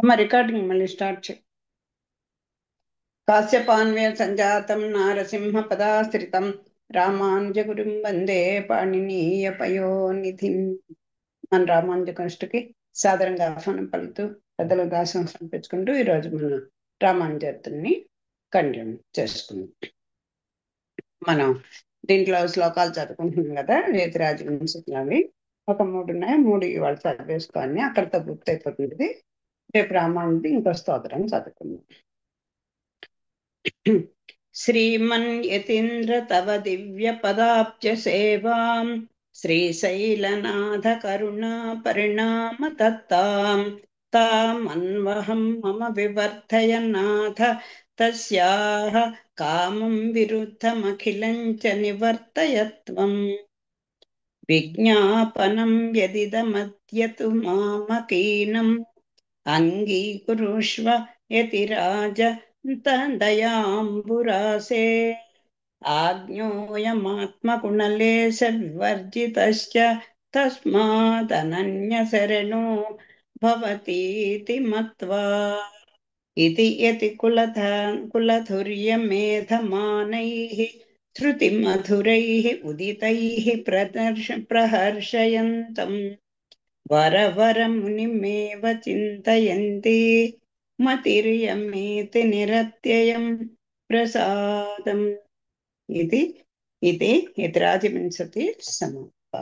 అమ్మ రికార్డింగ్ మళ్ళీ స్టార్ట్ చేయి. కాశ్యపాన్వయ సంజాతం నారసింహ పదాశ్రితం రామానుజగురుం వందే పాణినీయ పయోనిధిం. మన రామానుజ కృష్ణకి సాదరంగా ఆహ్వానం పలుకుతూ పెద్దల దాసం సమర్పించుకుంటూ ఈరోజు మన రామానుజత్తుని కంటిన్యూ చేసుకుందాం. మనం దీంట్లో శ్లోకాలు చదువుకుంటున్నాం కదా, రేతిరాజ వంశీలవి ఒక 3 ఉన్నాయి. 3 ఇవాళ చదివేసుకొని అక్కడితో పూర్తయిపోతుంది. రేపు రామానుజి ఇంకో స్తోత్రం చదువుకుందాం. శ్రీమన్యతీంద్ర తవ దివ్య పదాబ్జ సేవాం శ్రీశైలనాథ కరుణా పరిణామ తత్తాం తామన్వహం మమ వివర్ధయనాథ తస్యాః కామం విరుద్ధమఖిలం చ నివర్తయత్వం. విజ్ఞాపనం యదిదమద్యతు మామకీనం అంగీకురుష్వ యతిరాజ దయాంబురాసే. ఆజ్ఞోయమాత్మగుణలేశ వివర్జితశ్చ తస్మాదనన్యశరణో భవతీతి మత్వా. ఇది యతి కులధుర్యమేధమానైః శృతిమధురైః ఉదితైః ప్రహర్షయంతం వరవరమునిమేవ చింతయంతి మతిర్యమేతి నిరత్యయం ప్రసాదం. ఇది యతిరాజవింశతి సమాప్త.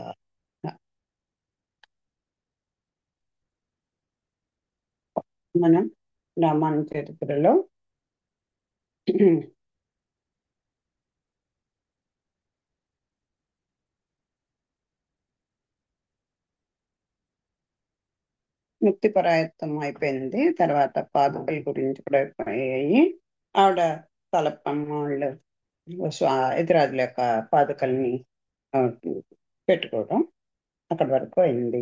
మనం రామాయణ చరిత్రలో ముక్తిపరాయత్వం అయిపోయింది. తర్వాత పాదుకల గురించి కూడా అయిపోయాయి. ఆవిడ తలపమ్మాళ్ళు ఎదురాజుల యొక్క పాదుకల్ని పెట్టుకోవడం అక్కడి వరకు అయింది.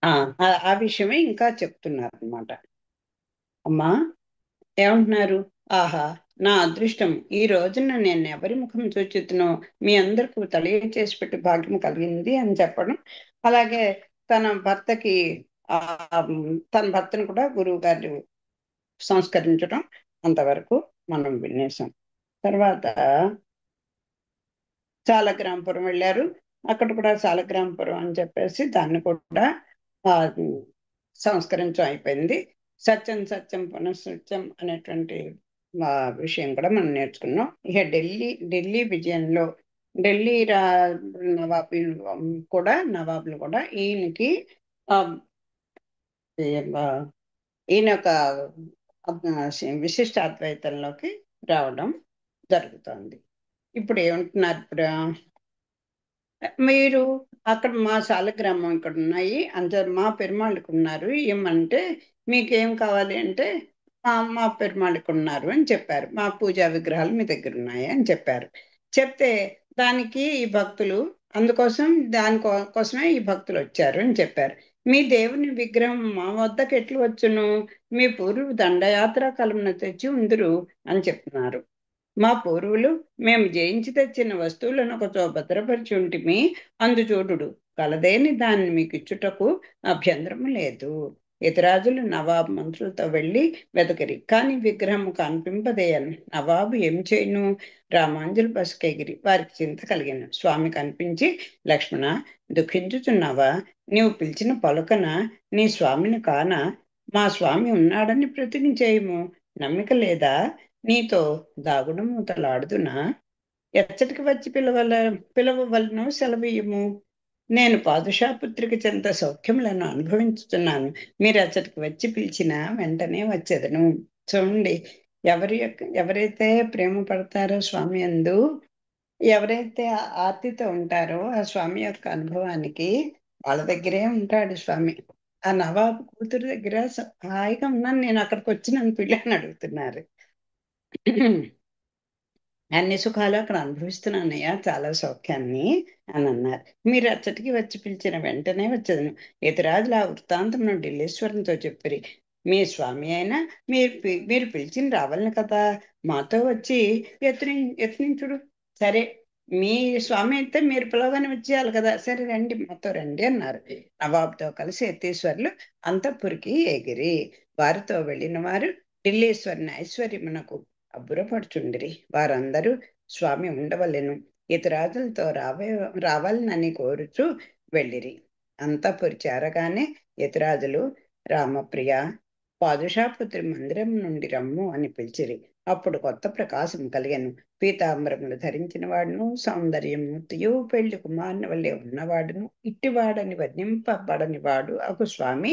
ఆ విషయమే ఇంకా చెప్తున్నారు అనమాట. అమ్మా ఏమంటున్నారు? ఆహా, నా అదృష్టం, ఈ రోజున నేను ఎవరి ముఖం చూచుతునో మీ అందరికి తెలియచేసి పెట్టి భాగ్యం కలిగింది అని చెప్పడం. అలాగే తన భర్తకి తన భర్తను కూడా గురువు గారు సంస్కరించడం అంతవరకు మనం వినేసాం. తర్వాత సాలగ్రామపురం వెళ్ళారు. అక్కడ కూడా సాలగ్రామపురం అని చెప్పేసి దాన్ని కూడా సంస్కరించడం అయిపోయింది. సత్యం సత్యం పునఃసత్యం అనేటువంటి విషయం కూడా మనం నేర్చుకున్నాం. ఇక ఢిల్లీ విజయంలో ఢిల్లీ నవాబులు కూడా ఈయనకి ఈయన యొక్క విశిష్ట అద్వైతంలోకి రావడం జరుగుతుంది. ఇప్పుడు ఏమంటున్నారు? ఇప్పుడు మీరు అక్కడ మా సాలగ్రామం ఇక్కడ ఉన్నాయి, మా పెరుమాళ్ళకి ఉన్నారు, ఏమంటే మీకేం కావాలి అంటే మా పెరుమాళ్ళకి ఉన్నారు అని చెప్పారు. మా పూజా విగ్రహాలు మీ దగ్గర ఉన్నాయి అని చెప్పారు. చెప్తే దానికి ఈ భక్తులు దానికోసమే ఈ భక్తులు వచ్చారు అని చెప్పారు. మీ దేవుని విగ్రహం మా వద్దకు ఎట్లు వచ్చును? మీ పూర్వు దండయాత్ర కలమున తెచ్చి ఉందురు అని చెప్తున్నారు. మా పూర్వులు మేము జయించి తెచ్చిన వస్తువులను ఒకచో భద్రపరిచి ఉంటిమి, అందుచూడు కలదేని దాన్ని మీకు ఇచ్చుటకు అభ్యంతరము లేదు. ఇతరాజులు నవాబు మంత్రులతో వెళ్ళి వెతకరి, కానీ విగ్రహం కనిపింపదేయను. నవాబు ఏం చేయను? రామాంజులు బసుకెగిరి వారికి చింత కలిగిన. స్వామి కనిపించి, లక్ష్మణ, దుఃఖించుచున్నావా? నీవు పిలిచిన పలుకన నీ స్వామిని కానా? మా స్వామి ఉన్నాడని ప్రతిజ్ఞ చేయము. నమ్మిక లేదా? నీతో దాగుడు మూతలాడుదునా? ఎచ్చటికి వచ్చి పిలవవలను సెలవీయము. నేను పాదుషాపుత్రిక చెంత సౌఖ్యములను అనుభవించుతున్నాను. మీరు అచ్చటికి వచ్చి పిలిచిన వెంటనే వచ్చేదను. చూడండి, ఎవరైతే ప్రేమ పడతారో స్వామి యందు, ఎవరైతే ఆర్తితో ఉంటారో ఆ స్వామి యొక్క అనుభవానికి వాళ్ళ దగ్గరే ఉంటాడు స్వామి. ఆ నవాబు కూతురు దగ్గర హాయిగా ఉన్నాను, నేను అక్కడికి వచ్చి నన్ను పిల్లని అడుగుతున్నారు. అన్ని సుఖాలు అక్కడ అనుభవిస్తున్నానయ్యా, చాలా సౌఖ్యాన్ని అని అన్నారు. మీరు అచ్చటికి వచ్చి పిలిచిన వెంటనే వచ్చేదను. ఇతరాజులు ఆ వృత్తాంతం ఢిల్లీశ్వరంతో చెప్పిరి. మీ స్వామి అయినా మీరు పిలిచిన రావాలని కదా, మాతో వచ్చి యత్నించుడు. సరే, మీ స్వామి అయితే మీరు పిలవగానే వచ్చేయాలి కదా, సరే రండి మాతో రండి అన్నారు. నవాబుతో కలిసి యతీశ్వరులు అంతఃపురికి ఎగిరి వారితో వెళ్ళిన వారు ఢిల్లీశ్వరుని ఐశ్వర్యమునకు అబ్బురపడుచుండిరి. వారందరూ స్వామి ఉండవలెను, ఇతరాజులతో రావాలనని కోరుచు వెళ్ళిరి. అంతఃపురి చేరగానే యతిరాజులు రామప్రియ, పాదుషాపుత్రి మందిరం నుండి రమ్ము అని పిలిచిరి. అప్పుడు కొత్త ప్రకాశం కలిగెను. పీతాంబరములు ధరించిన వాడును, సౌందర్యమూర్తియు, పెళ్లి కుమారుని వల్లే ఉన్నవాడును, ఇట్టివాడని వర్ణింపబడని వాడు అగు స్వామి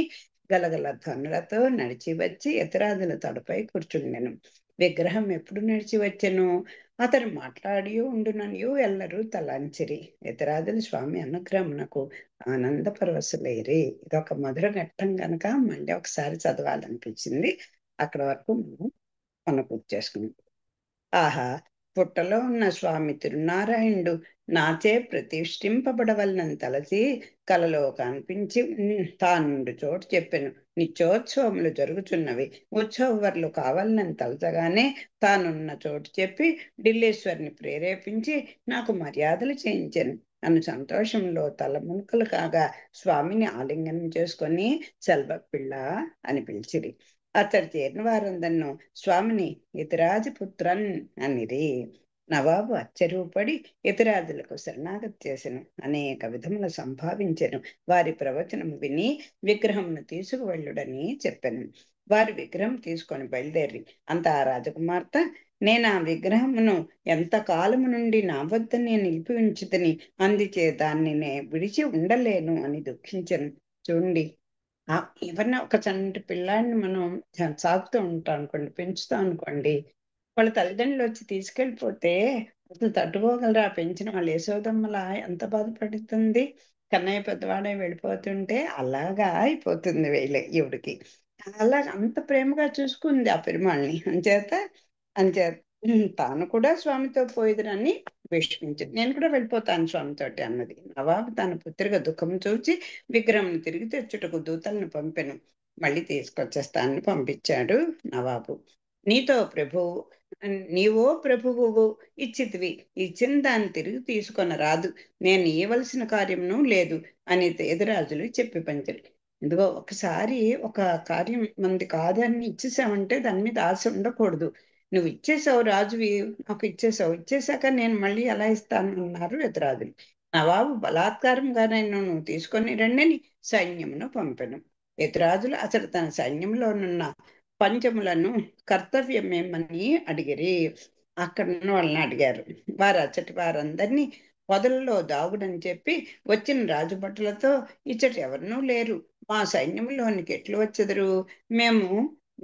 గలగల ధ్వనులతో నడిచి వచ్చి యతిరాజుల తలపై కూర్చుండెను. విగ్రహం ఎప్పుడు నడిచి వచ్చెను, అతను మాట్లాడి ఉండుననియు ఎల్లరూ తలంచిరి. యతిరాజులు స్వామి అనుగ్రహమునకు ఆనంద పరవశులైరి. ఇదొక మధుర ఘట్టం కనుక మళ్ళీ ఒకసారి చదవాలనిపించింది. అక్కడ వరకు మనం పూర్తి చేసుకున్నాం. ఆహా, పుట్టలో ఉన్న స్వామి తిరునారాయణుడు నాచే ప్రతిష్ఠింపబడవలనని తలచి కలలో కనిపించి తానుండు చోటు చెప్పెను. నిత్యోత్సవములు జరుగుచున్నవి, ఉత్సవర్లు కావాలని తలచగానే తానున్న చోటు చెప్పి ఢిల్లీశ్వరిని ప్రేరేపించి నాకు మర్యాదలు చేయించాను. నన్ను సంతోషంలో తలమునకలు కాగా స్వామిని ఆలింగనం చేసుకొని సెల్వపిళ్ళ అని పిలిచిరి. అతడు చేరిన వారందరినూ స్వామిని యతిరాజపుత్రన్ అనిరి. నవాబు ఆశ్చర్యపడి యతిరాజులకు శరణాగతి చేసెను, అనేక విధముల సంభావించెను. వారి ప్రవచనం విని విగ్రహమును తీసుకువెళ్ళుడని చెప్పెను. వారి విగ్రహం తీసుకొని బయలుదేరి అంత ఆ రాజకుమార్తె, నేను ఆ విగ్రహమును ఎంత కాలము నుండి నా వద్ద నేను నిలిపి ఉంచితని, అందుచే దాన్ని విడిచి ఉండలేను అని దుఃఖించను. చూడండి, ఎవరిన ఒక చంటి పిల్లాడిని మనం సాగుతూ ఉంటాం అనుకోండి, పెంచుతాం అనుకోండి, వాళ్ళ తల్లిదండ్రులు వచ్చి తీసుకెళ్ళిపోతే అసలు తట్టుకోగలరా? పెంచిన వాళ్ళు యశోదమ్మలా ఎంత బాధపడుతుంది. కన్నయ్య పెద్దవాడే వెళ్ళిపోతుంటే అలాగా అయిపోతుంది ఈవిడికి. అలా అంత ప్రేమగా చూసుకుంది ఆ పెరుమాళ్ళని. అంచేత తాను కూడా స్వామితో పోయేదని విషమించింది. నేను కూడా వెళ్ళిపోతాను స్వామితోటి అన్నది. నవాబు తన పుత్రిక దుఃఖం చూచి విగ్రహం తిరిగి తెచ్చుటకు దూతలను పంపెను. మళ్ళీ తీసుకొచ్చేస్తానని పంపించాడు నవాబు. నీతో ప్రభువు నీవో ప్రభువు ఇచ్చితివి, ఇచ్చిన దాన్ని తిరిగి తీసుకొని రాదు, నేను ఇవ్వవలసిన కార్యమును లేదు అని ఎదురాజులు చెప్పి పంచారు. ఇదిగో, ఒకసారి ఒక కార్యం మంది కాదని ఇచ్చేసామంటే దాని మీద ఆశ ఉండకూడదు. నువ్వు ఇచ్చేసావు రాజువి, నాకు ఇచ్చేసావు, ఇచ్చేసాక నేను మళ్ళీ ఎలా ఇస్తాను అన్నారు ఎదురాజులు. నవాబు బలాత్కారంగా నువ్వు తీసుకొని రండి అని సైన్యమును పంపెను. ఎదురాజులు అసలు తన సైన్యంలోనున్న పంచములను కర్తవ్యమేమని అడిగిరి. అక్కడ ఉన్న వాళ్ళని అడిగారు. వారు అచ్చటి వారందరినీ పొదలలో దాగుడని చెప్పి వచ్చిన రాజుభటులతో, ఇచ్చటి ఎవరినూ లేరు, మా సైన్యంలోనికి ఎట్లు వచ్చెదరు, మేము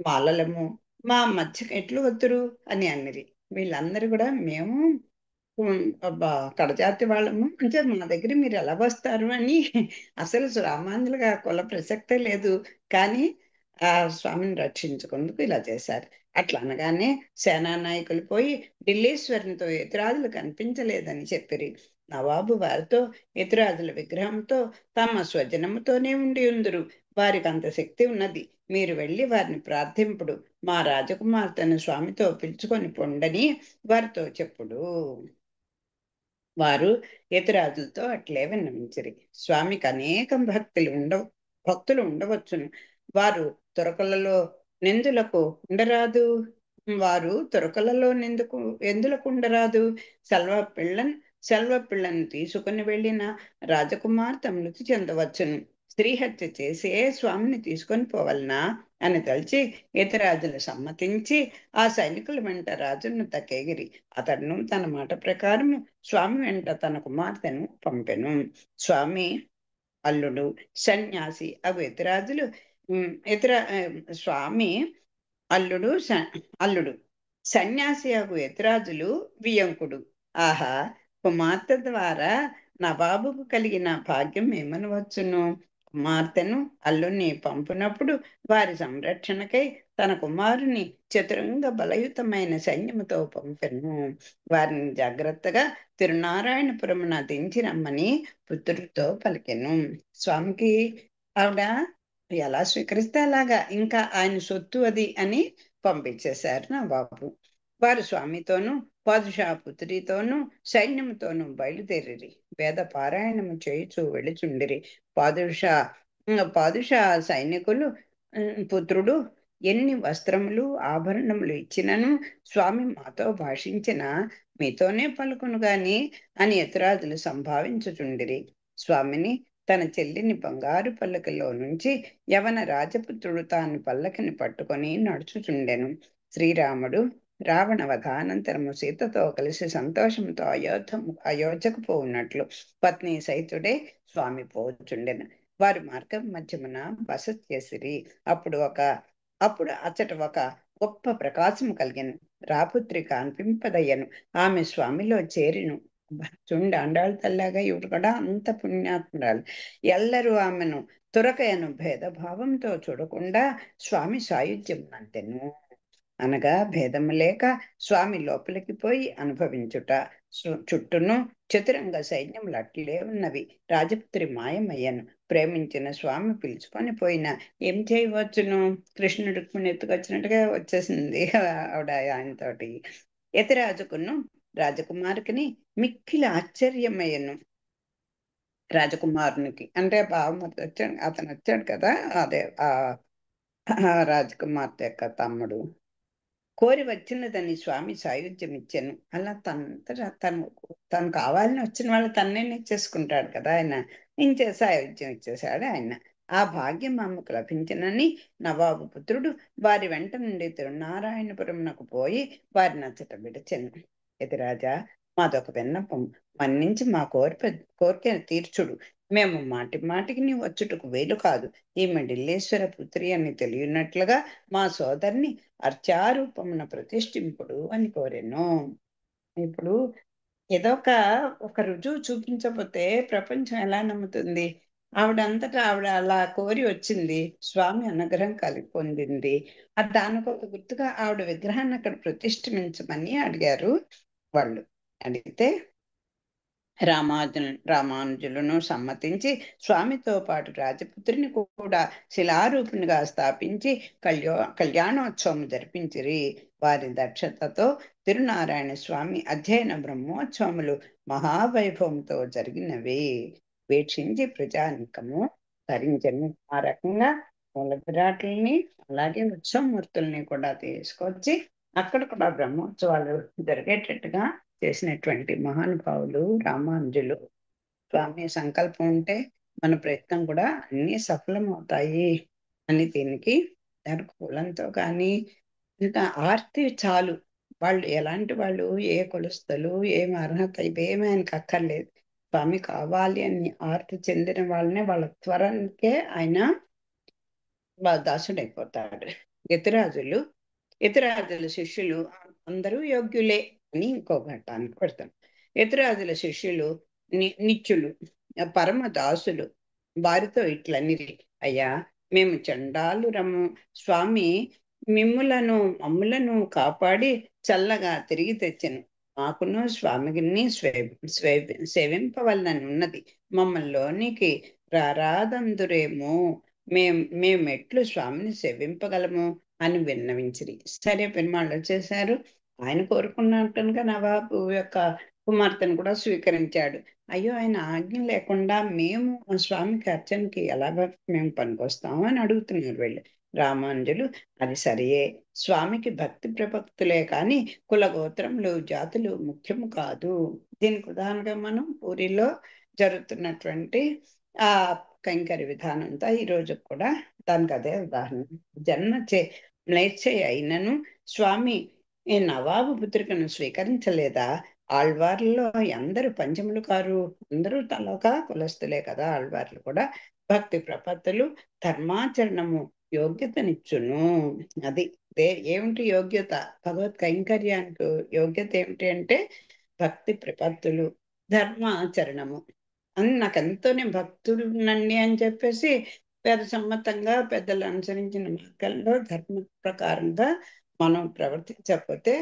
బాలలము, మా మధ్యకి ఎట్లు వద్దురు అని అన్నది. వీళ్ళందరూ కూడా మేము కడజాతి వాళ్ళము అంటే మా దగ్గర మీరు ఎలా వస్తారు అని అసలు సామాన్యులుగా కుల ప్రసక్తే లేదు. కానీ ఆ స్వామిని రక్షించుకుందుకు ఇలా చేశారు. అట్లా అనగానే సేనా నాయకులు పోయి ఢిల్లీశ్వరునితో యతిరాజులు కనిపించలేదని చెప్పిరి. నవాబు వారితో, యతిరాజుల విగ్రహంతో తమ స్వజనముతోనే ఉండి ఉందురు, వారికి అంత శక్తి ఉన్నది, మీరు వెళ్ళి వారిని ప్రార్థింపుడు, మా రాజకుమార్తెను స్వామితో పిలుచుకొని పొండని వారితో చెప్పుడు. వారు యతిరాజులతో అట్లే విన్నవించిరి. స్వామికి అనేక భక్తులు ఉండవచ్చును, వారు తురకలలో నిందులకు ఉండరాదు. వారు తురకలలో ఎందులకు ఉండరాదు. సెల్వ పిల్లను తీసుకుని వెళ్ళిన రాజకుమార్తె మృతి చెందవచ్చును. స్త్రీహత్య చేసే స్వామిని తీసుకొని పోవలనా అని తలిచి యతిరాజులు సమ్మతించి ఆ సైనికుల వెంట రాజును తక్కేగిరి. అతడును తన మాట ప్రకారం స్వామి వెంట తన కుమార్తెను పంపెను. స్వామి అల్లుడు సన్యాసి అగు యతిరాజులు స్వామి అల్లుడు సన్యాసి అగు యతిరాజులు వియంకుడు. ఆహా, కుమార్తె ద్వారా నవాబుకు కలిగిన భాగ్యం ఏమనవచ్చును. కుమార్తెను అల్లుని పంపినప్పుడు వారి సంరక్షణకై తన కుమారుని చతురంగ బలయుతమైన సైన్యముతో పంపెను. వారిని జాగ్రత్తగా తిరునారాయణపురమున దించి రమ్మని పుత్రుడితో పలికెను. స్వామికి ఆవిడ ఎలా స్వీకరిస్తే అలాగా, ఇంకా ఆయన సొత్తు అది అని పంపించేశారు నా బాబు. వారు స్వామితోనూ పాదుషాపుత్రితోనూ సైన్యముతోనూ బయలుదేరిరి. వేద పారాయణము చేయుచు వెళుచుండిరి. పాదుషా పాదుషా సైనికులు పుత్రుడు ఎన్ని వస్త్రములు ఆభరణములు ఇచ్చినను స్వామి మాతో భాషించిన మీతోనే పలుకును గాని అని యతిరాజులు సంభావించుచుండిరి. స్వామిని తన చెల్లిని బంగారు పల్లకిలో నుంచి యవన రాజపుత్రుడు తాను పల్లకిని పట్టుకొని నడుచుచుండెను. శ్రీరాముడు రావణ వధానంతరము సీతతో కలిసి సంతోషంతో అయోధ్యకు పోవున్నట్లు పత్ని సహితుడే స్వామి పోచుండెను. వారు మార్గం మధ్యమున బస చేసిరి. అప్పుడు అచ్చట ఒక గొప్ప ప్రకాశము కలిగెను. రాపుత్రి కనిపింపదయ్యను. ఆమె స్వామిలో చేరిను. చూడండి, అండాళ్ళ తల్లాగా ఇవి కూడా అంత పుణ్యాత్మురాలు. ఎల్లరూ ఆమెను తురకయను భేదభావంతో చూడకుండా స్వామి సాయుధ్యం అంతెను. అనగా భేదము లేక స్వామి లోపలికి పోయి అనుభవించుట. చుట్టూను చతురంగ సైన్యములు అట్లే ఉన్నవి. రాజపుత్రి మాయమయ్యను. ప్రేమించిన స్వామి పిలుచుకొని పోయినా ఏం చేయవచ్చును? కృష్ణుడు రుక్మిణి ఎత్తుకొచ్చినట్టుగా వచ్చేసింది ఆవిడ ఆయనతోటి. యతిరాజుకును రాజకుమారుకిని మిక్కిలి ఆశ్చర్యమయ్యను. రాజకుమారునికి అంటే బావమతి వచ్చాడు, అతను వచ్చాడు కదా, అదే ఆ రాజకుమార్తె యొక్క తమ్ముడు కోరి వచ్చినదని స్వామి సాయుధ్యం ఇచ్చాను. అలా తను కావాలని వచ్చిన వాళ్ళు తన్నే ఇచ్చేసుకుంటాడు కదా ఆయన. సాయుధ్యం ఇచ్చేశాడు ఆయన. ఆ భాగ్యం అమ్మకు లభించినని నవాబు పుత్రుడు వారి వెంట నుండి తిరునారాయణపురంకు పోయి వారి నచ్చట విడిచెను. యతిరాజా, మాదొక విన్నపం, మన్నించి మా కోరికను తీర్చుడు. మేము మాటి మాటికి నీ వచ్చుటకు వేలు కాదు. ఈమె ఢిల్లీశ్వర పుత్రి అని తెలియనట్లుగా మా సోదరిని అర్చారూపమున ప్రతిష్ఠింపుడు అని కోరెను. ఇప్పుడు ఏదో ఒక రుజువు చూపించకపోతే ప్రపంచం ఎలా నమ్ముతుంది? ఆవిడంతటా ఆవిడ అలా కోరి వచ్చింది. స్వామి అనుగ్రహం కలిగి పొందింది. దానికి ఒక గుర్తుగా ఆవిడ విగ్రహాన్ని అక్కడ ప్రతిష్ఠించమని అడిగారు వాళ్ళు. అడిగితే రామానుజులను సమ్మతించి స్వామితో పాటు రాజపుత్రిని కూడా శిలారూపిణిగా స్థాపించి కళ్యాణోత్సవం జరిపించిరి. వారి దక్షతతో తిరునారాయణ స్వామి అధ్యయన బ్రహ్మోత్సవములు మహావైభవంతో జరిగినవి. వీక్షించి ప్రజానికము ధరించను. ఆ రకంగా మూల విరాట్లని అలాగే ఉత్సవమూర్తుల్ని కూడా తీసుకొచ్చి అక్కడ కూడా బ్రహ్మోత్సవాలు జరిగేటట్టుగా చేసినటువంటి మహానుభావులు రామానుజులు. స్వామి సంకల్పం ఉంటే మన ప్రయత్నం కూడా అన్ని సఫలం అవుతాయి అని దీనికి కులంతో కానీ ఇంకా ఆర్తి చాలు. వాళ్ళు ఎలాంటి వాళ్ళు, ఏ కులస్తులు, ఏం అర్హత, ఇవేమీ ఆయనకు అక్కర్లేదు. స్వామి కావాలి అని ఆర్తి చెందిన వాళ్ళనే వాళ్ళ త్వరకే ఆయన దాసుడైపోతాడు. యతిరాజుల శిష్యులు అందరూ యోగ్యులే అని ఇంకో ఘట్టానికి పెడతాం. యతిరాజుల శిష్యులు నిత్యులు, పరమ దాసులు. వారితో ఇట్లనిరి, అయ్యా, మేము చండాలురము. స్వామి మమ్ములను కాపాడి చల్లగా తిరిగి తెచ్చను. మాకును స్వామిని సేవింపవలననున్నది. మమ్మల్లోనికి రారాదందురేమో. మేమెట్లు స్వామిని సేవింపగలము అని విన్నవించిరి. సరే, పెరుమాళ్ళు వచ్చేశారు. ఆయన కోరుకున్నట్టుగా నవాబు యొక్క కుమార్తెను కూడా స్వీకరించాడు. అయ్యో, ఆయన ఆజ్ఞ లేకుండా మేము స్వామికి అర్చనకి ఎలాగ మేము పనికొస్తాము అని అడుగుతున్నారు వీళ్ళు. రామానుజులు, అది సరియే, స్వామికి భక్తి ప్రపక్తులే కానీ కులగోత్రములు జాతులు ముఖ్యము కాదు. దీనికి ఉదాహరణగా మనం పూరిలో జరుగుతున్నటువంటి ఆ కైంకర్య విధానంతో ఈ రోజు కూడా దానికి అదే ఉదాహరణ. మ్లేచ్ఛ అయినను స్వామి నవాబు పుత్రికను స్వీకరించలేదా? ఆళ్వార్లలో అందరూ పంచములు కారు, అందరూ తలొక కులస్తులే కదా. ఆళ్వార్లు కూడా భక్తి ప్రపత్తులు ధర్మాచరణము యోగ్యతనిచ్చును. అది ఏమిటి యోగ్యత? భగవత్ కైంకర్యానికి యోగ్యత ఏమిటి అంటే భక్తి ప్రపత్తులు, ధర్మాచరణము. అని నాకెంతో నేను భక్తుడునండి అని చెప్పేసి వేద సమ్మతంగా పెద్దలు అనుసరించిన మార్గంలో ధర్మ ప్రకారంగా మనం ప్రవర్తించకపోతే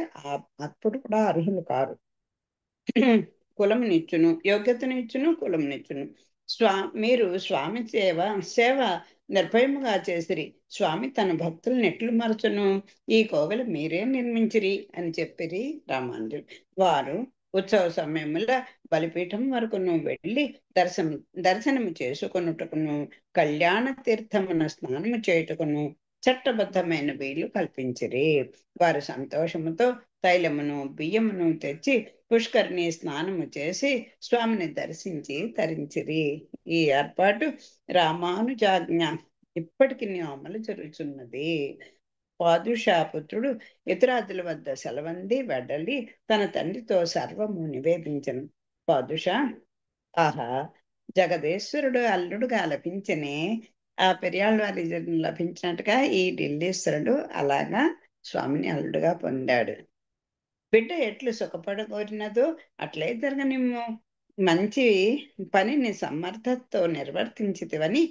అప్పుడు కూడా అర్హులు కారు. కులమునిచ్చును, యోగ్యతనిచ్చును, కులమునిచ్చును. మీరు స్వామి సేవ నిర్భయముగా చేసిరి. స్వామి తన భక్తులను ఎట్లు మరచును, ఈ కోవెల మీరే నిర్మించిరి అని చెప్పిరి రామానుజులు. వారు ఉత్సవ సమయముల బలిపీఠం వరకును వెళ్ళి దర్శనము చేసుకొనుటకును, కళ్యాణ తీర్థమున స్నానము చేయుటకును చట్టబద్ధమైన వీలు కల్పించిరి. వారు సంతోషముతో తైలమును బియ్యమును తెచ్చి పుష్కరిణి స్నానము చేసి స్వామిని దర్శించి తరించిరి. ఈ ఏర్పాటు రామానుజాజ్ఞ ఇప్పటికి అమలు జరుగుతున్నది. పాదుషాపుత్రుడు ఇతరాదుల వద్ద సెలవంది వెడలి తన తండ్రితో సర్వము నివేదించను. పాదుషా, ఆహా, జగదీశ్వరుడు అల్లుడుగా లభించనే, ఆ పెరియాళ్ళ వారి లభించినట్టుగా ఈ ఢిల్లీశ్వరుడు అలాగా స్వామిని అల్లుడుగా పొందాడు. బిడ్డ ఎట్లు సుఖపడగోరినదో అట్లే జరగనిమ్ము. మంచి పనిని సమర్థతతో నిర్వర్తించితివని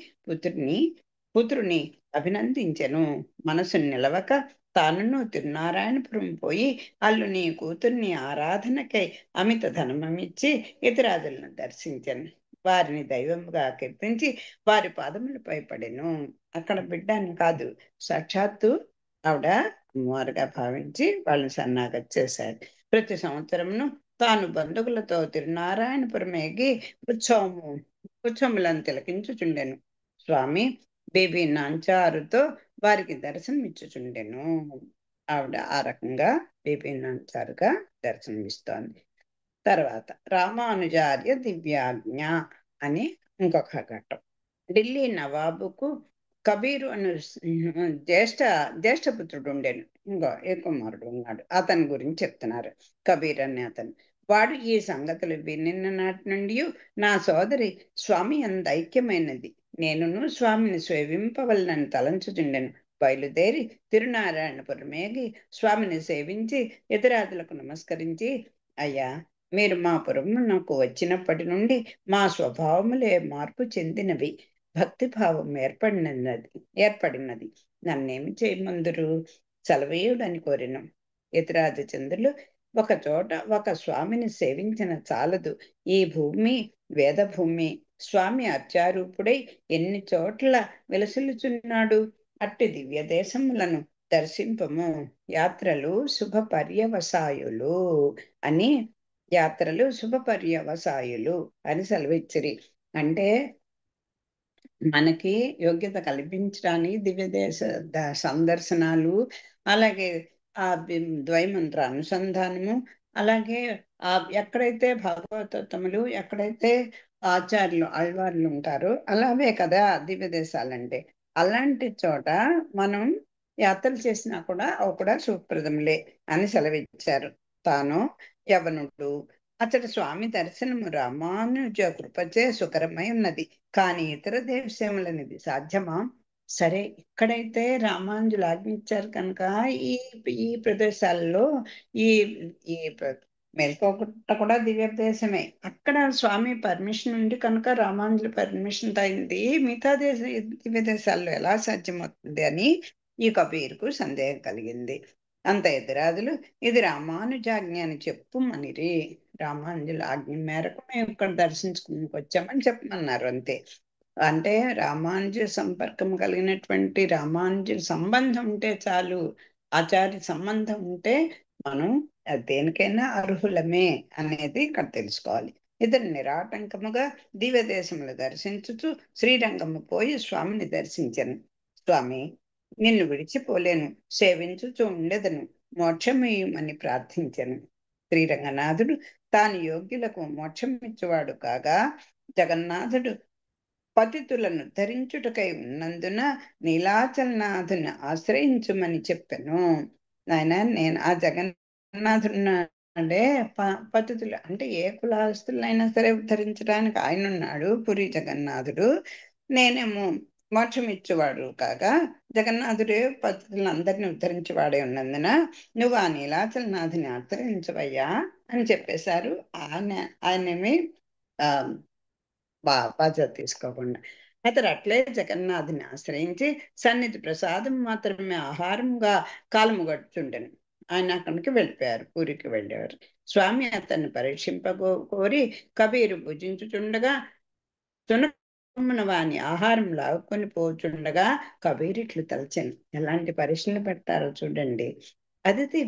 పుత్రుని అభినందించెను. మనసు నిలవక తానును తిరునారాయణపురం పోయి అల్లుని కూతుర్ని ఆరాధనకై అమిత ధనమమిచ్చి ఇతరాదులను దర్శించెను. వారిని దైవముగా కీర్తించి వారి పాదములపై పడెను. అక్కడ బిడ్డని కాదు, సాక్షాత్తు ఆవిడ అమ్మవారుగా భావించి వాళ్ళని సన్నాగతి చేశాడు. ప్రతి సంవత్సరమును తాను బంధువులతో తిరునారాయణపురం ఎగి ఉత్సవములను తిలకించుచుండెను. స్వామి బేబీ నాంచారుతో వారికి దర్శనమిచ్చుచుండెను. ఆవిడ ఆ రకంగా బేబీ నాంచారుగా దర్శనమిస్తోంది. తర్వాత రామానుజార్య దివ్యాజ్ఞ అని ఇంకొక ఘట్టం. ఢిల్లీ నవాబుకు కబీరు అను జ్యేష్ఠపుత్రుడు ఉండేను. కుమారుడు ఉన్నాడు. అతని గురించి చెప్తున్నారు. కబీర్ అనే అతను. వాడు ఈ సంగతులు వినిన నాటి నుండి నా సోదరి స్వామి అంత ఐక్యమైనది, నేనును స్వామిని సేవింపవలనని తలంచుచుండెను. బయలుదేరి తిరునారాయణపురమేగి స్వామిని సేవించి ఇతరాదులకు నమస్కరించి, అయ్యా, మీరు మా పురమునకు వచ్చినప్పటి నుండి మా స్వభావములే మార్పు చెందినవి, భక్తిభావం ఏర్పడినది. నన్నేమి చేయమందురు, సెలవీయుడని కోరిన. ఇతరాది చంద్రులు ఒక చోట ఒక స్వామిని సేవించిన చాలదు. ఈ భూమి వేదభూమి. స్వామి అర్చారూపుడై ఎన్ని చోట్ల విలసిల్లుచున్నాడు. అట్టి దివ్య దేశములను దర్శింపము. యాత్రలు శుభ పర్యవసాయులు అని సెలవిచ్చిరి. అంటే మనకి యోగ్యత కల్పించడానికి దివ్యదేశ సందర్శనాలు, అలాగే ఆ ద్వైమంత్ర అనుసంధానము, అలాగే ఆ ఎక్కడైతే భాగవతోత్తములు, ఎక్కడైతే ఆచార్యులు ఆళ్వార్లు ఉంటారో అలాగే కదా దివ్య దేశాలంటే. అలాంటి చోట మనం యాత్రలు చేసినా కూడా అవి కూడా సుప్రదములే అని సెలవిచ్చారు. తాను యవనుడు. అతడి స్వామి దర్శనము రామానుజ కృపచే సుకరమై ఉన్నది. కానీ ఇతర దేశములనేది సాధ్యమా? సరే, ఇక్కడైతే రామానుజులు ఆజ్ఞించారు కనుక ఈ ఈ ప్రదేశాల్లో ఈ ఈ మేల్కోట కూడా దివ్య దేశమే. అక్కడ స్వామి పర్మిషన్ ఉంది కనుక రామానుజుల పర్మిషన్ అయింది. మిగతా దివ్య దేశాల్లో ఎలా సాధ్యమవుతుంది అని ఈ కబీర్కు సందేహం కలిగింది. అంత ఎదురాదులు ఇది రామానుజాజ్ఞ అని చెప్పుమనిరి. రామానుజుల ఆజ్ఞ మేరకు మేము ఇక్కడ దర్శించుకుని వచ్చామని చెప్పమన్నారు అంతే. అంటే రామానుజ సంపర్కం కలిగినటువంటి రామానుజ సంబంధం ఉంటే చాలు, ఆచార్య సంబంధం ఉంటే మనం దేనికైనా అర్హులమే అనేది ఇక్కడ తెలుసుకోవాలి. ఇతను నిరాటంకముగా దివ్య దేశములు దర్శించుచు శ్రీరంగము పోయి స్వామిని దర్శించను. స్వామి, నిన్ను విడిచిపోలేను, సేవించుచు ఉండెదను, మోక్షమేయమని ప్రార్థించను. శ్రీరంగనాథుడు తాను యోగ్యులకు మోక్షమిచ్చువాడు కాగా జగన్నాథుడు పతితులను ధరించుటకై ఉన్నందున నీలాచలనాథుని ఆశ్రయించుమని చెప్పాను. నాయన, నేను ఆ జగన్నాథుడే పతితులు అంటే ఏ కులాస్తులైనా సరే ఉద్ధరించడానికి ఆయన ఉన్నాడు, పురి జగన్నాథుడు. నేనేమో మోక్షం ఇచ్చేవాడు కాగా జగన్నాథుడే పతితులను అందరినీ ఉద్ధరించేవాడే ఉన్నందున నువ్వు ఆ నీలాచలనాథుని ఆశ్రయించవయ్యా అని చెప్పేశారు. ఆయనేమి బాధ్యత తీసుకోకుండా అతడు అట్లే జగన్నాథుని ఆశ్రయించి సన్నిధి ప్రసాదం మాత్రమే ఆహారంగా కాలము గడుచుండెను. ఆయన అక్కడికి వెళ్ళిపోయారు, పూరికి వెళ్ళేవారు. స్వామి అతన్ని పరీక్షింపకోరి కబీరు భుజించుచుండగా వాని ఆహారం లాక్కొని పోచుండగా కబీరిట్లు తలచెను. ఎలాంటి పరీక్షలు పెడతారో చూడండి. అతిథి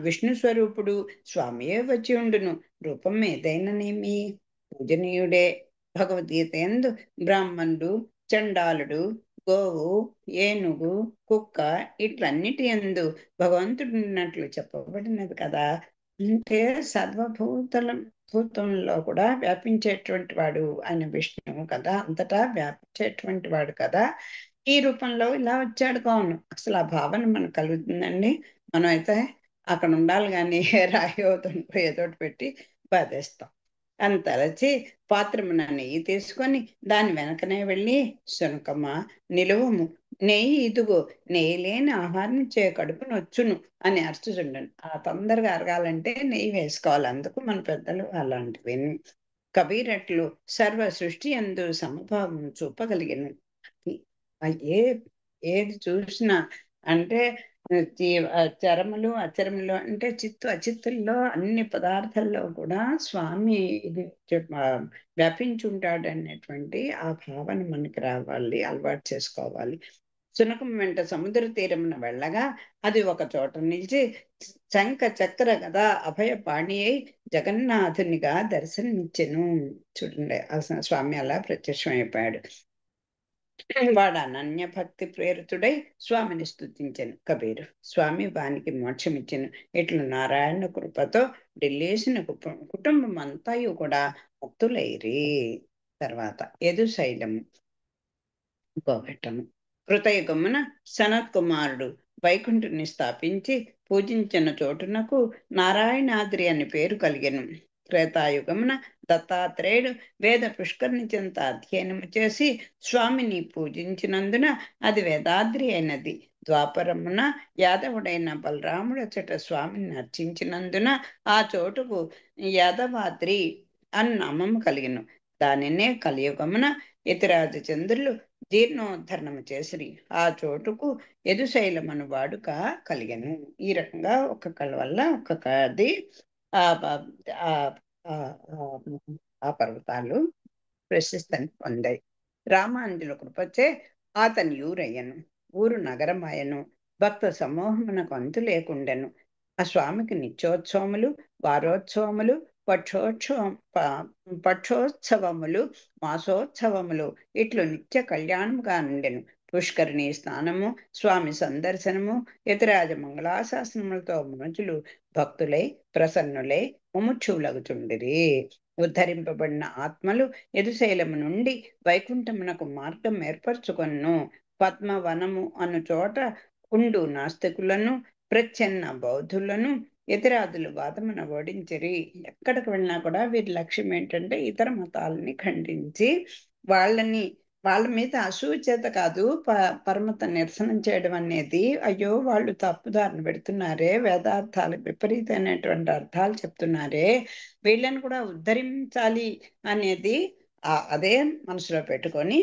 విష్ణు స్వరూపుడు స్వామియే వచ్చి ఉండును. రూపం ఏదైననేమి పూజనీయుడే. భగవద్గీత యందు బ్రాహ్మణుడు, చండాలుడు, గోవు, ఏనుగు, కుక్క ఇట్లన్నిటి యందు భగవంతుడు ఉన్నట్లు చెప్పబడినది కదా. అంటే భూతంలో కూడా వ్యాపించేటువంటి వాడు ఆయన విష్ణువు కదా, అంతటా వ్యాపించేటువంటి వాడు కదా. ఈ రూపంలో ఇలా వచ్చాడు కావును. అసలు ఆ భావన మనకు కలుగుతుందండి. మనం అయితే అక్కడ ఉండాలి కానీ రాయో ఏదోటి పెట్టి బాధేస్తాం. అని తలచి పాత్రమున నెయ్యి తీసుకొని దాని వెనకనే వెళ్ళి, శునకమ్మ నిలువము, నెయ్యి ఇదుగో, నెయ్యి లేని ఆహారం కడుపు నొచ్చును అని అరుచుచుండను. ఆ తొందరగా అరగాలంటే నెయ్యి వేసుకోవాలి. అందుకు మన పెద్దలు అలాంటివి. కబీరట్లు సర్వ సృష్టి యందు సమభావం చూపగలిగిన ఏ ఏది చూసినా అంటే చరములు అచరములు అంటే చిత్తు అచిత్తుల్లో అన్ని పదార్థాల్లో కూడా స్వామి ఇది వ్యాపించుంటాడు అనేటువంటి ఆ భావన మనకి రావాలి, అలవాటు చేసుకోవాలి. శునకం వెంట సముద్ర తీరమున వెళ్ళగా అది ఒక చోట నిలిచి శంఖ చక్ర గదా అభయ పాణి అయి జగన్నాథునిగా దర్శనమిచ్చెను. చూడండి, ఆ స్వామి అలా ప్రత్యక్షమైపోయాడు. వాడు అనన్య భక్తి ప్రేరితుడై స్వామిని స్తుతించెను. కబీరు స్వామి వానికి మోక్షమిచ్చెను. ఇట్లు నారాయణ కృపతో ఢిల్లీసిన కుటుంబం అంతాయు కూడా ముక్తులైరి. తర్వాత యదుశైలము గోఘట్టము. కృతయుగమున సనత్ కుమారుడు వైకుంఠుని స్థాపించి పూజించిన చోటునకు నారాయణాద్రి అని పేరు కలిగెను. త్రేతాయుగమున దత్తాత్రేయుడు వేద పుష్కరిణి చెంత అధ్యయనము చేసి స్వామిని పూజించినందున అది వేదాద్రి అయినది. ద్వాపరమున యాదవుడైన బలరాముడచట స్వామిని అర్చించినందున ఆ చోటుకు యాదవాద్రి అని నామము కలిగెను. దానినే కలియుగమున యతిరాజు చంద్రులు జీర్ణోద్ధరణము చేసిరి. ఆ చోటుకు యదుశైలమను వాడుక కలిగెను. ఈ రకంగా ఒక్కొక్కళ్ళ వల్ల ఒక్కొక్కది ఆ ఆ పర్వతాలు ప్రశస్తిని పొందాయి. రామాంజుల కృపచే అతని ఊరయ్యను. ఊరు నగరమాయను. భక్త సమూహమునకు అంతు లేకుండెను. ఆ స్వామికి నిత్యోత్సవములు, వారోత్సవములు, పక్షోత్సవములు, మాసోత్సవములు ఇట్లు నిత్య కళ్యాణముగా నుండెను. పుష్కరిణి స్నానము, స్వామి సందర్శనము, యతిరాజ మంగళాశాసనములతో మనుషులు భక్తులై ప్రసన్నులై ముముక్షువులగుచుండిరి. ఉద్ధరింపబడిన ఆత్మలు యదుశైలము నుండి వైకుంఠమునకు మార్గం ఏర్పరచుకొను. పద్మవనము అను చోట ఉండు నాస్తికులను, ప్రచ్ఛన్న బౌద్ధులను యతిరాజులు వాదమున ఓడించిరి. ఎక్కడికి వెళ్ళినా కూడా వీరి లక్ష్యం ఏంటంటే ఇతర మతాలని ఖండించి వాళ్ళ మీద అసూయ చేత కాదు, పరమత నిరసనం చేయడం అనేది, అయ్యో వాళ్ళు తప్పుదారిని పెడుతున్నారే, వేదార్థాలు విపరీతమైనటువంటి అర్థాలు చెప్తున్నారే, వీళ్ళని కూడా ఉద్ధరించాలి అనేది అదే మనసులో పెట్టుకొని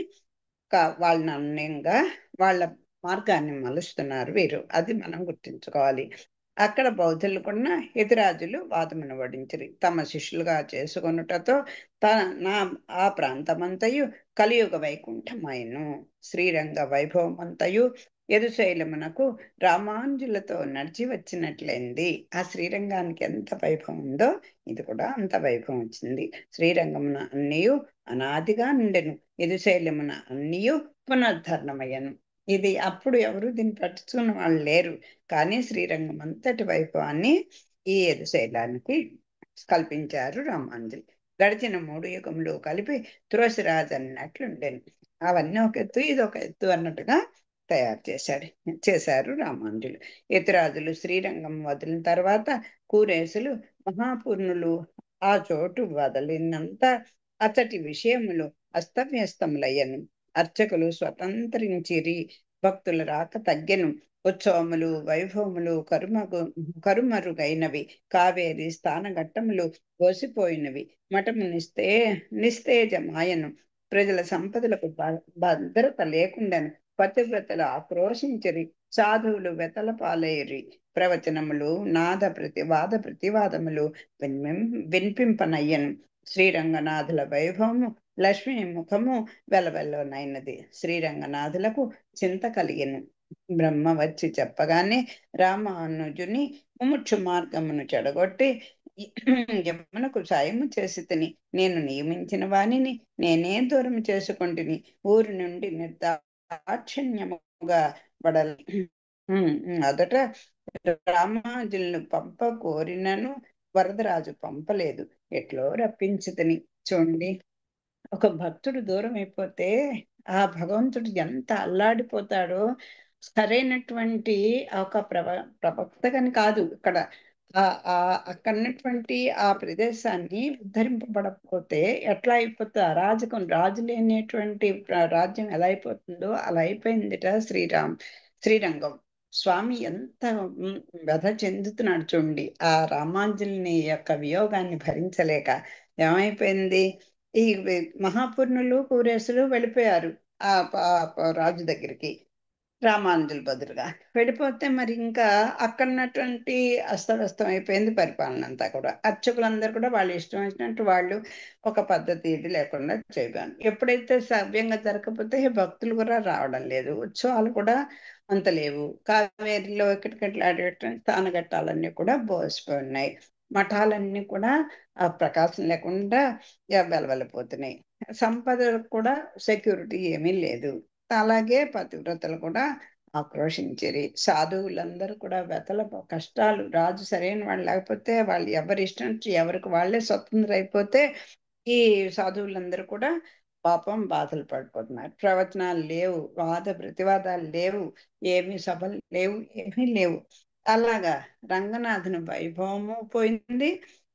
వాళ్ళని అన్యంగా వాళ్ళ మార్గాన్ని మలుస్తున్నారు వీరు. అది మనం గుర్తించుకోవాలి. అక్కడ బౌద్ధులు కూడా యతిరాజులు వాదమును వడించిరి. తమ శిష్యులుగా చేసుకొనుటతో ఆ ప్రాంతమంతయు కలియుగ వైకుంఠమాయను. శ్రీరంగ వైభవమంతయు యదుశైలమునకు రామాంజులతో నడిచి వచ్చినట్లయింది. ఆ శ్రీరంగానికి ఎంత వైభవం ఉందో ఇది కూడా అంత వైభవం వచ్చింది. శ్రీరంగమున అన్నయు అనాదిగా నుండెను. యదుశైలమున అన్నయు పునరుద్ధరణమయ్యను. ఇది అప్పుడు ఎవరు దీన్ని పట్టుకున్న వాళ్ళు లేరు. కానీ శ్రీరంగం అంతటి వైభవాన్ని ఈ యదుశైలానికి కల్పించారు రామాంజలి. గడిచిన 3 యుగములు కలిపి తులసిరాజు అన్నట్లుండెను. అవన్నీ ఒక ఎత్తు, ఇది ఒక ఎత్తు అన్నట్టుగా తయారు చేశారు రామాంజులు. యతిరాజులు శ్రీరంగం వదిలిన తర్వాత కూరేసులు మహాపూర్ణులు ఆ చోటు వదలినంత అతటి విషయములు అస్తవ్యస్తములయ్యను. అర్చకులు స్వతంత్రించిరి. భక్తుల రాక తగ్గెను. ఉత్సవములు వైభవములు కరుమరుగైనవి. కావేరి స్థానఘట్టములు కోసిపోయినవి. మఠము నిస్తేజమాయను. ప్రజల సంపదలకు భద్రత లేకుండాను. పతివ్రతలు ఆక్రోశించిరి. సాధువులు వెతల పాలైరి. ప్రవచనములు వాద ప్రతివాదములు వినిపింపనయ్యను. శ్రీరంగనాథుల వైభవము లక్ష్మీ ముఖము వెలవెల్లనైనది. శ్రీరంగనాథులకు చింత కలిగెను. బ్రహ్మ వచ్చి చెప్పగానే రామానుజుని ముముక్షు మార్గమును చెడగొట్టి యమునకు సాయము చేసి తిని, నేను నియమించిన వానిని నేనే దూరం చేసుకొంటిని. ఊరి నుండి నిర్దాక్షిణ్యముగా వడలి అదట రామానుజులను పంప కోరినను వరదరాజు పంపలేదు. ఎట్లో రప్పించుతని. చూడండి, ఒక భక్తుడు దూరం అయిపోతే ఆ భగవంతుడు ఎంత అల్లాడిపోతాడో. సరైనటువంటి ఒక ప్రవక్తగని కాదు ఇక్కడ, ఆ ఆ అక్కడున్నటువంటి ఆ ప్రదేశాన్ని ఉద్ధరింపబడకపోతే ఎట్లా అయిపోతుంది? అరాజకం, రాజు లేనటువంటి రాజ్యం ఎలా అయిపోతుందో అలా అయిపోయిందిట శ్రీరంగం. స్వామి ఎంత వ్యధ చెందుతున్నాడు చూడండి, ఆ రామాంజలిని యొక్క వియోగాన్ని భరించలేక. ఏమైపోయింది? ఈ మహాపూర్ణులు కూరేసులు వెళ్ళిపోయారు ఆ రాజు దగ్గరికి, రామానుజుల బదులుగా వెళ్ళిపోతే మరి ఇంకా అక్కడున్నటువంటి అస్తవ్యస్తం అయిపోయింది పరిపాలన అంతా కూడా. అర్చకులందరూ కూడా వాళ్ళు ఇష్టం వచ్చినట్టు వాళ్ళు ఒక పద్ధతి ఇది లేకుండా చేయగాను. ఎప్పుడైతే సవ్యంగా జరగకపోతే భక్తులు కూడా రావడం లేదు, ఉత్సవాలు కూడా అంత లేవు. కావేరిలో ఇక్కడికట్లాడేటువంటి స్థానఘట్టాలన్నీ కూడా బోసిపోయి ఉన్నాయి. మఠాలన్నీ కూడా ఆ ప్రకాశం లేకుండా వెలవెలపోతున్నాయి. సంపద కూడా సెక్యూరిటీ ఏమీ లేదు. అలాగే పతివ్రతలు కూడా ఆక్రోశించేరి. సాధువులందరూ కూడా వెతల కష్టాలు, రాజు సరైన వాళ్ళు లేకపోతే వాళ్ళు ఎవరి ఇష్టం ఎవరికి వాళ్ళే స్వతంత్ర అయిపోతే ఈ సాధువులందరూ కూడా పాపం బాధలు పడిపోతున్నారు. ప్రవచనాలు లేవు, వాద ప్రతివాదాలు లేవు, ఏమీ సభలు లేవు, ఏమీ లేవు. అలాగా రంగనాథుని వైభవము పోయింది.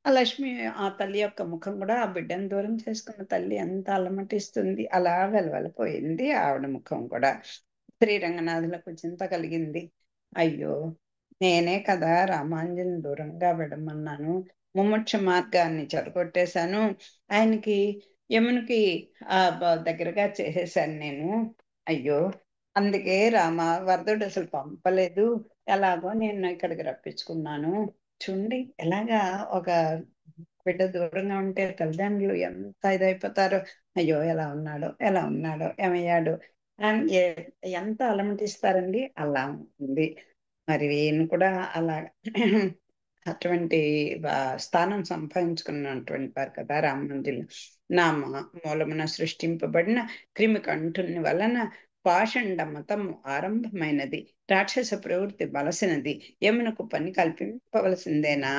ఆ లక్ష్మి, ఆ తల్లి యొక్క ముఖం కూడా, ఆ బిడ్డను దూరం చేసుకున్న తల్లి ఎంత అలమటిస్తుంది, అలా వెలవెలపోయింది ఆవిడ ముఖం కూడా. శ్రీరంగనాథులకు చింత కలిగింది. అయ్యో, నేనే కదా రామాంజలిని దూరంగా విడమన్నాను, ముముక్ష మార్గాన్ని చెడగొట్టేశాను, ఆయనకి యమునికి దగ్గరగా చేసేసాను నేను. అయ్యో, అందుకే వరదుడు అసలు పంపలేదు, ఎలాగో నేను ఇక్కడికి రప్పించుకున్నాను. చూడండి, ఎలాగా ఒక బిడ్డ దూరంగా ఉంటే తల్లిదండ్రులు ఎంత ఇదైపోతారో. అయ్యో, ఎలా ఉన్నాడో, ఎలా ఉన్నాడో, ఏమయ్యాడు అని ఎంత అలమటిస్తారండి. అలా ఉంది. మరి ఈయన కూడా అలా అటువంటి స్థానం సంపాదించుకున్నటువంటి వారు కదా రామానుజులు. నా మూలమున సృష్టింపబడిన క్రిమి కంఠుని వలన పాషండ మతము ఆరంభమైనది, రాక్షస ప్రవృత్తి బలసినది, యమునకు పని కల్పింపవలసిందేనా?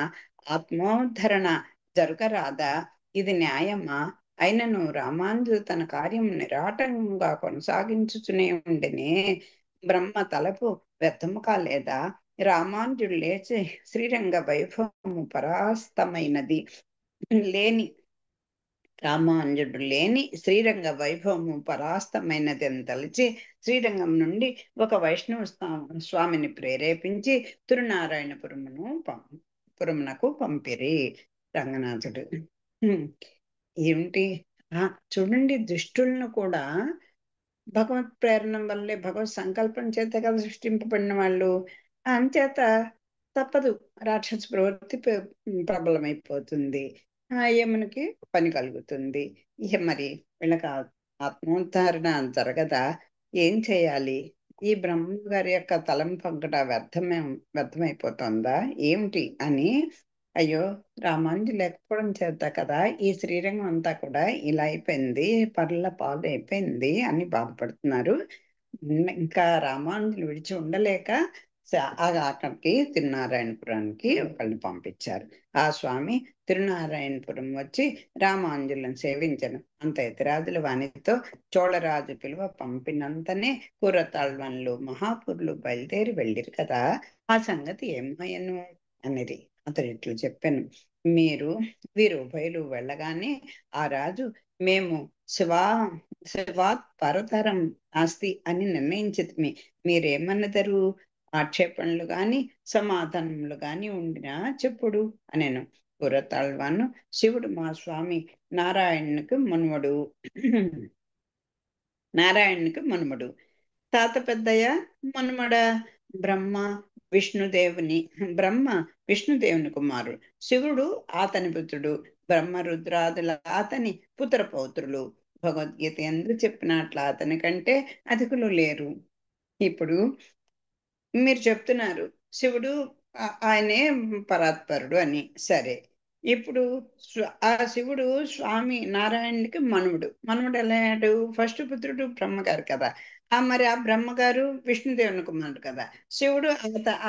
ఆత్మోద్ధరణ జరుగరాదా? ఇది న్యాయమా? అయినను రామానుజులు తన కార్యం నిరాటంగా కొనసాగించుచునే ఉండెనే. బ్రహ్మ తలపు వ్యర్థము కాలేదా? రామానుజుడు లేచి శ్రీరంగ వైభవము పరాస్తమైనది లేని రామానుజుడు లేని శ్రీరంగ వైభవము పరాస్తమైనది అని తలచి శ్రీరంగం నుండి ఒక వైష్ణవ స్వామిని ప్రేరేపించి పురమునకు పంపిరి రంగనాథుడు. ఏమిటి? చూడండి, దుష్టులను కూడా భగవత్ ప్రేరణ వల్లే, భగవత్ సంకల్పం చేత కదా సృష్టింపబడిన వాళ్ళు. అంచేత తప్పదు, రాక్షస ప్రవృత్తి ప్రబలమైపోతుంది, యమునికి పని కలుగుతుంది. ఇక మరి వీళ్ళకి ఆత్మోద్ధారణ జరగదా? ఏం చేయాలి? ఈ బ్రహ్మ గారి యొక్క తలంపంకట వ్యర్థమైపోతుందా ఏమిటి అని. అయ్యో, రామానుజు లేకపోవడం చేత కదా ఈ శ్రీరంగం అంతా కూడా ఇలా అయిపోయింది, పర్ల పాలు అయిపోయింది అని బాధపడుతున్నారు. ఇంకా రామానుజులు విడిచి ఉండలేక అక్కడికి తిరునారాయణపురానికి ఒకళ్ళని పంపించారు. ఆ స్వామి తిరునారాయణపురం వచ్చి రామానుజులను సేవించను. అంత ఇతరాజుల వాణితో చోళరాజు పిలువ పంపినంతనే కూరతాళ్వన్లు మహాపురులు బయలుదేరి వెళ్ళిరు కదా, ఆ సంగతి ఏమయ్యను అనేది అతడు ఇట్లు చెప్పాను. వీరు ఉభయులు వెళ్ళగానే ఆ రాజు, మేము శివాత్ పరతరం ఆస్తి అని నిర్ణయించింది, మీరేమన్నదరు? ఆక్షేపణలు గాని సమాధానములు గాని ఉండినా చెప్పుడు అనేను. పురతాళ్వాను, శివుడు మా స్వామి నారాయణునికి మనుమడు, తాత పెద్దయ్య మనుమడ. బ్రహ్మ బ్రహ్మ విష్ణుదేవుని కుమారుడు, శివుడు అతని పుత్రుడు. బ్రహ్మరుద్రాదుల అతని పుత్ర పౌత్రులు. భగవద్గీత ఎందు చెప్పినట్ల అతని కంటే అధికులు లేరు. ఇప్పుడు మీరు చెప్తున్నారు శివుడు ఆయనే పరాత్పరుడు అని. సరే, ఇప్పుడు ఆ శివుడు స్వామి నారాయణుడికి మనువుడు. మనువుడు ఎలా అయ్యాడు? ఫస్ట్ పుత్రుడు బ్రహ్మగారు కదా. మరి ఆ బ్రహ్మగారు విష్ణుదేవుని కుమారుడు కదా. శివుడు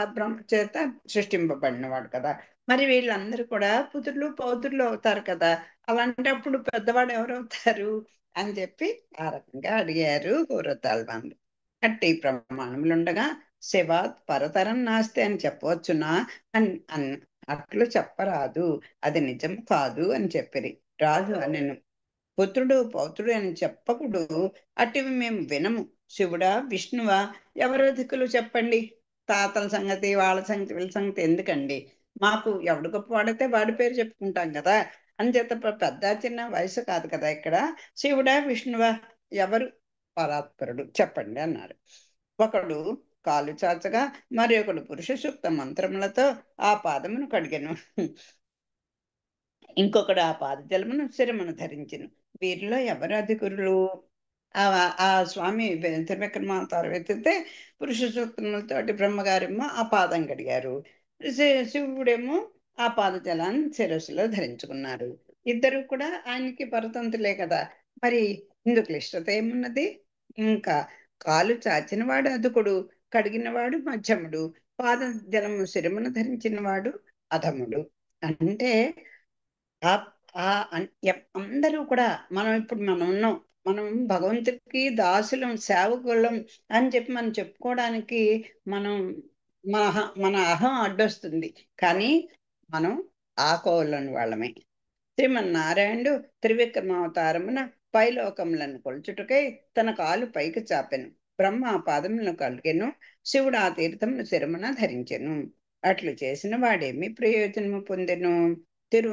ఆ బ్రహ్మ చేత సృష్టింపబడినవాడు కదా. మరి వీళ్ళందరూ కూడా పుత్రులు పౌత్రులు అవుతారు కదా. అలాంటప్పుడు పెద్దవాడు ఎవరవుతారు అని చెప్పి ఆ రకంగా అడిగారు పూర్వతాళ్వాన్లు. అట్టి ప్రమాణములుండగా శివాత్ పరతరం నాస్తి అని చెప్పవచ్చునా అని అట్లు చెప్పరాదు, అది నిజం కాదు అని చెప్పిరి. రాజు అనెను, పుత్రుడు పౌత్రుడు అని చెప్పకుడు, అటివి మేము వినము. శివుడా విష్ణువా ఎవరో దిక్కులు చెప్పండి. తాతల సంగతి వాళ్ళ సంగతి వీళ్ళ సంగతి ఎందుకండి? మాకు ఎవడు గొప్ప వాడితే వాడి పేరు చెప్పుకుంటాం కదా. అని చేత పెద్ద చిన్న వయసు కాదు కదా ఇక్కడ. శివుడా విష్ణువా ఎవరు పరాత్పరుడు చెప్పండి అన్నారు. ఒకడు కాలు చాచగా మరి ఒకడు పురుష సూక్త మంత్రములతో ఆ పాదమును కడిగెను. ఇంకొకడు ఆ పాదజలమును శిరమును ధరించెను. వీరిలో ఎవరు అధికురులు? ఆ ఆ స్వామి త్రివిక్రమావతారం ఎత్తితే పురుష సూక్తములతోటి బ్రహ్మగారేమో ఆ పాదం కడిగారు. శివుడేమో ఆ పాదజలాన్ని శిరస్సులో ధరించుకున్నారు. ఇద్దరు కూడా ఆయనకి పరతంతులే కదా. మరి ఇందుకు క్లిష్టత ఏమున్నది? ఇంకా కాలు చాచిన వాడు అధకుడు, కడిగినవాడు మధ్యముడు, పాద జలము శిరమును ధరించిన వాడు అధముడు. అంటే ఆ ఆ అందరూ కూడా మనం ఉన్నాం. మనం భగవంతుడికి దాసులం, సేవకులం అని చెప్పి మనం చెప్పుకోవడానికి మనం మన అహం అడ్డొస్తుంది. కానీ మనం ఆ కోవలోని వాళ్ళమే. శ్రీమన్నారాయణుడు త్రివిక్రమావతారమున పైలోకములను కొల్చుటకై తన కాలు పైకి చాపెను. బ్రహ్మ ఆ పాదములను కల్గెను. శివుడు ఆ తీర్థమును శిరమున ధరించెను. అట్లు చేసిన వాడేమి ప్రయోజనము పొందెను? తిరు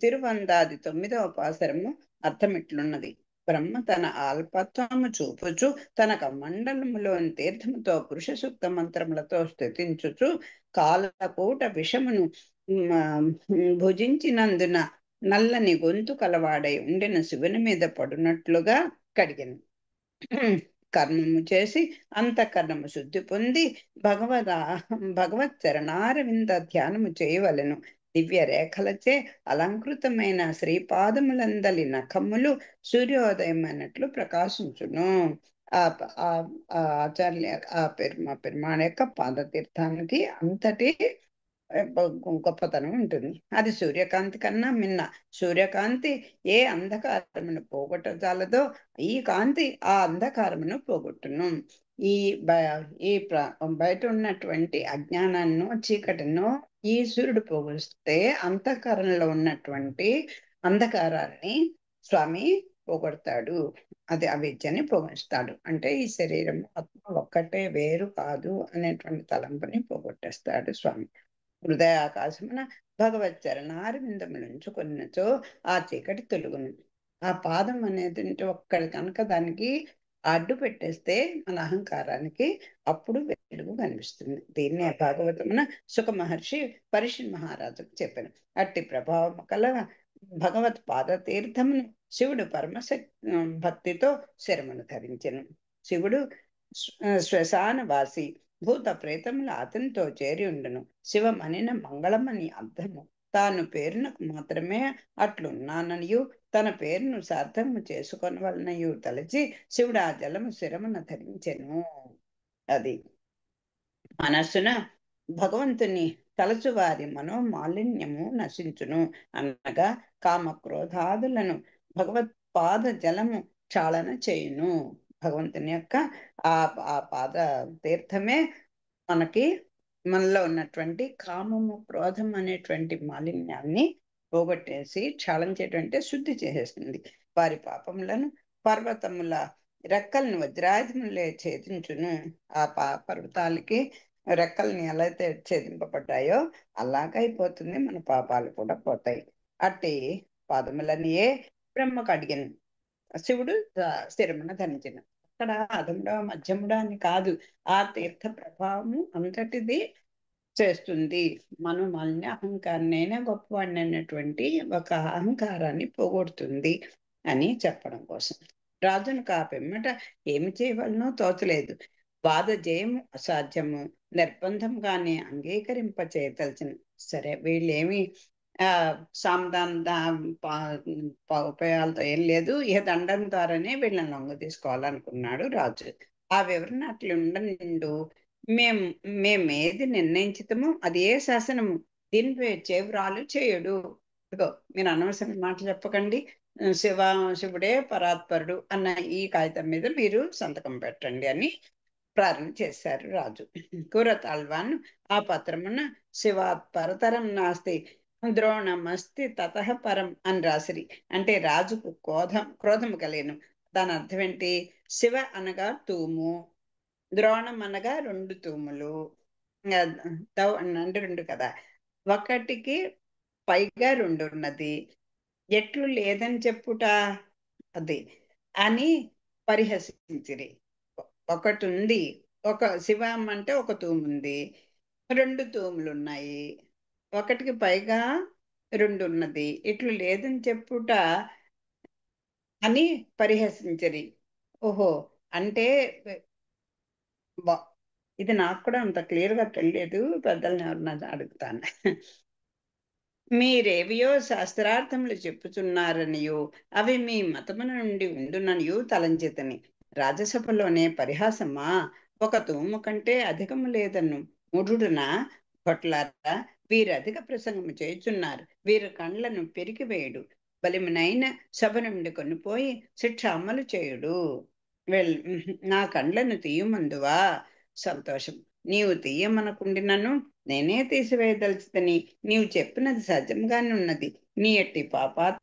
తిరువందాది 9వ పాసరము అర్థమిట్లున్నది. బ్రహ్మ తన ఆల్పత్వము చూపుచు తన కమండలములోని తీర్థముతో పురుష సూక్త మంత్రములతో స్తుతించుచు కాలకూట విషమును భుజించినందున నల్లని గొంతు కలవాడై ఉండిన శివుని మీద పడునట్లుగా కడిగెను. కర్మము చేసి అంతఃకరణము శుద్ధి పొంది భగవత్ చరణారవింద ధ్యానము చేయవలెను. దివ్య రేఖలచే అలంకృతమైన శ్రీపాదములందలి నఖములు సూర్యోదయమైనట్లు ప్రకాశించును. ఆ ఆచార్య మా పెరుమాణ యొక్క పాదతీర్థానికి అంతటి గొప్పతనం ఉంటుంది. అది సూర్యకాంతి కన్నా మిన్న. సూర్యకాంతి ఏ అంధకారమును పోగొట్టజాలదో ఈ కాంతి ఆ అంధకారమును పోగొట్టును. ఈ బయట ఉన్నటువంటి అజ్ఞానాన్ని చీకటిను ఈ సూర్యుడు పోగొస్తే అంధకారంలో ఉన్నటువంటి అంధకారాన్ని స్వామి పోగొడతాడు. అది అవిద్యని పోగొస్తాడు. అంటే ఈ శరీరం ఆత్మ ఒక్కటే వేరు కాదు అనేటువంటి తలంపుని పోగొట్టేస్తాడు స్వామి. హృదయాకాశమున భగవత్ చరణారవిందములుంచుకొనిచో ఆ చీకటి తొలుగును. ఆ పాదం అనేది ఒక్కడి కనుక దానికి అడ్డు పెట్టేస్తే మన అహంకారానికి అప్పుడు వెలుగు కనిపిస్తుంది. దీన్నే భాగవతమున సుఖ మహర్షి పరిషి మహారాజుకు చెప్పాను. అట్టి ప్రభావం కల భగవత్ పాద తీర్థమును శివుడు భక్తితో శరమును ధరించెను. శివుడు శ్మశానవాసి, భూత ప్రేతముల అతనితో చేరి ఉండును. శివమనిన మంగళమని అర్థము. తాను పేరునకు మాత్రమే అట్లున్నాననియు తన పేరును సార్థము చేసుకొనవలనయు తలచి శివుడు ఆ జలము శిరమున ధరించెను. అది మనస్సున భగవంతుని తలచువారి మనోమాలిన్యము నశించును. అనగా కామక్రోధాదులను భగవత్ పాద జలము క్షాళన చేయును. భగవంతుని యొక్క ఆ ఆ పాద తీర్థమే మనకి మనలో ఉన్నటువంటి కామము క్రోధం అనేటువంటి మాలిన్యాన్ని పోగొట్టేసి క్షాళించేటువంటి శుద్ధి చేసేస్తుంది. వారి పాపములను పర్వతముల రెక్కలను వజ్రాయుధములే ఛేదించును. ఆ పర్వతాలకి రెక్కల్ని ఎలా అయితే ఛేదింపబడ్డాయో అలాగైపోతుంది, మన పాపాలు కూడా పోతాయి. అట్టి పాదములనియే బ్రహ్మకు అడిగాను. శివుడు స్థిరమున ధరించను. అక్కడ అధముడా మధ్యముడా అని కాదు, ఆ తీర్థ ప్రభావము అంతటిది చేస్తుంది. మనల్ని అహంకారం నేనే గొప్పవాడిని అనేటువంటి ఒక అహంకారాన్ని పోగొడుతుంది అని చెప్పడం కోసం. రాజును కాపెమ్మట ఏమి చేయవలనో తోచలేదు. బాధ జయము అసాధ్యము, నిర్బంధంగానే అంగీకరింప చేయదలిచిన. సరే వీళ్ళేమి ఆ సామధాన ఉపాయాలతో ఏం లేదు, ఇహ దండం ద్వారానే వీళ్ళని లొంగ తీసుకోవాలనుకున్నాడు రాజు. ఆ వివరణ అట్లా ఉండనిండు. మేము మేమేది నిర్ణయించుతామో అది ఏ శాసనము, దీనిపై చేవ్రాలు చేయడు. ఇదిగో మీరు అనవసరం మాట చెప్పకండి, శివ శివుడే పరాత్పరుడు అన్న ఈ కాగితం మీద మీరు సంతకం పెట్టండి అని ప్రార్థన చేశారు రాజు. కూరతాళ్వాన్ ఆ పత్రమున శివాత్ పరతరం నాస్తి ద్రోణమస్తి తతః పరం అని రాసిరి. అంటే రాజుకు క్రోధము కలిగెను. దాని అర్థం ఏంటి? శివ అనగా తూము, ద్రోణం అనగా రెండు తూములు, ఇంకా అంటే రెండు కదా, ఒకటికి పైగా రెండు ఉన్నది, ఎట్లు లేదని చెప్పుట అది అని పరిహసించిరి. ఒకటి ఉంది, ఒక శివం అంటే ఒక తూము ఉంది, రెండు తూములు ఉన్నాయి, ఒకటికి పైగా రెండు ఉన్నది, ఇట్లు లేదని చెప్పుట అని పరిహసించిరి. ఓహో, అంటే బా- ఇది నాకు కూడా అంత క్లియర్ గా తెలియదు, పెద్దల్ని ఎవరన్నా అడుగుతాను. మీరేవియో శాస్త్రార్థములు చెప్పుచున్నారనియో అవి మీ మతమున నుండి ఉండుననియో తలంచితని. రాజసభలోనే పరిహాసమా? ఒక తూము కంటే అధికము లేదన్ను మూఢుడునా? కొట్లారా, వీరు అధిక ప్రసంగము చేయుచున్నారు, వీరు కండ్లను పెరికివేయుడు, బలిమునైన సభ నుండి కొనిపోయి శిక్ష అమలు చేయుడు. నా కండ్లను తీయమందువా? సంతోషం. నీవు తీయమనకుండినను నేనే తీసివేయదలుచుతని. నీవు చెప్పినది సత్యంగానే ఉన్నది. నీ ఎట్టి పాపా